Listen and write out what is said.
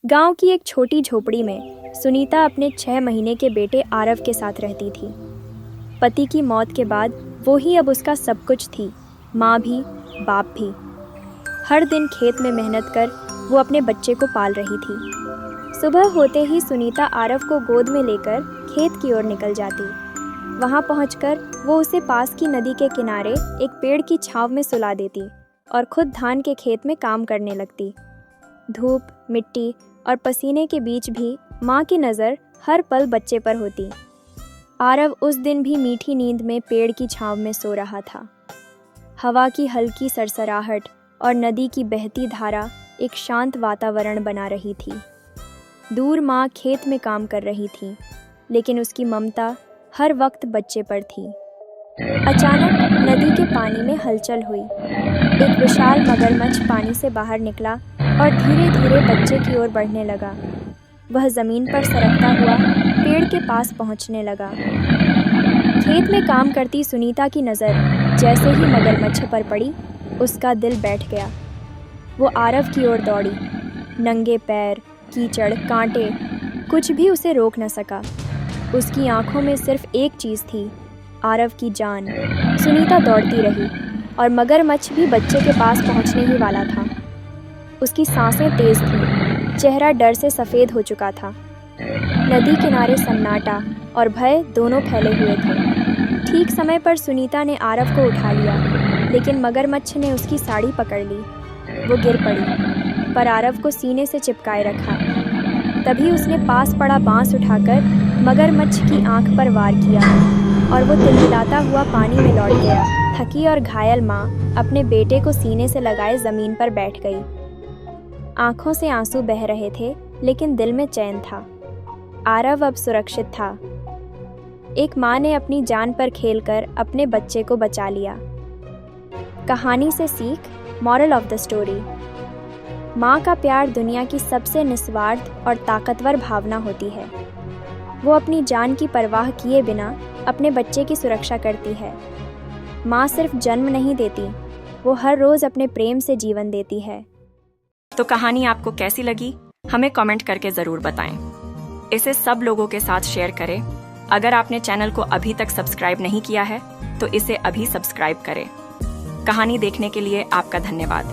गांव की एक छोटी झोपड़ी में सुनीता अपने 6 महीने के बेटे आरव के साथ रहती थी। पति की मौत के बाद वो ही अब उसका सब कुछ थी, माँ भी, बाप भी। हर दिन खेत में मेहनत कर वो अपने बच्चे को पाल रही थी। सुबह होते ही सुनीता आरव को गोद में लेकर खेत की ओर निकल जाती। वहाँ पहुँचकर वो उसे पास की नदी के किनारे एक पेड़ की छांव में सुला देती और खुद धान के खेत में काम करने लगती। धूप, मिट्टी और पसीने के बीच भी माँ की नज़र हर पल बच्चे पर होती। आरव उस दिन भी मीठी नींद में पेड़ की छांव में सो रहा था। हवा की हल्की सरसराहट और नदी की बहती धारा एक शांत वातावरण बना रही थी। दूर माँ खेत में काम कर रही थी, लेकिन उसकी ममता हर वक्त बच्चे पर थी। अचानक नदी के पानी में हलचल हुई। एक विशाल मगरमच्छ पानी से बाहर निकला और धीरे धीरे बच्चे की ओर बढ़ने लगा। वह जमीन पर सरकता हुआ पेड़ के पास पहुंचने लगा। खेत में काम करती सुनीता की नज़र जैसे ही मगरमच्छ पर पड़ी, उसका दिल बैठ गया। वो आरव की ओर दौड़ी। नंगे पैर, कीचड़, कांटे, कुछ भी उसे रोक न सका। उसकी आंखों में सिर्फ एक चीज़ थी, आरव की जान। सुनीता दौड़ती रही और मगरमच्छ भी बच्चे के पास पहुंचने ही वाला था। उसकी सांसें तेज थीं, चेहरा डर से सफ़ेद हो चुका था। नदी किनारे सन्नाटा और भय दोनों फैले हुए थे। ठीक समय पर सुनीता ने आरव को उठा लिया, लेकिन मगरमच्छ ने उसकी साड़ी पकड़ ली। वो गिर पड़ी, पर आरव को सीने से चिपकाए रखा। तभी उसने पास पड़ा बांस उठाकर मगरमच्छ की आंख पर वार किया और वो तिलमिलाता हुआ पानी में लौट गया। थकी और घायल माँ अपने बेटे को सीने से लगाए ज़मीन पर बैठ गई। आंखों से आंसू बह रहे थे, लेकिन दिल में चैन था। आरव अब सुरक्षित था। एक माँ ने अपनी जान पर खेलकर अपने बच्चे को बचा लिया। कहानी से सीख, मॉरल ऑफ द स्टोरी। माँ का प्यार दुनिया की सबसे निस्वार्थ और ताकतवर भावना होती है। वो अपनी जान की परवाह किए बिना अपने बच्चे की सुरक्षा करती है। माँ सिर्फ जन्म नहीं देती, वो हर रोज़ अपने प्रेम से जीवन देती है। तो कहानी आपको कैसी लगी, हमें कमेंट करके ज़रूर बताएं। इसे सब लोगों के साथ शेयर करें। अगर आपने चैनल को अभी तक सब्सक्राइब नहीं किया है तो इसे अभी सब्सक्राइब करें। कहानी देखने के लिए आपका धन्यवाद।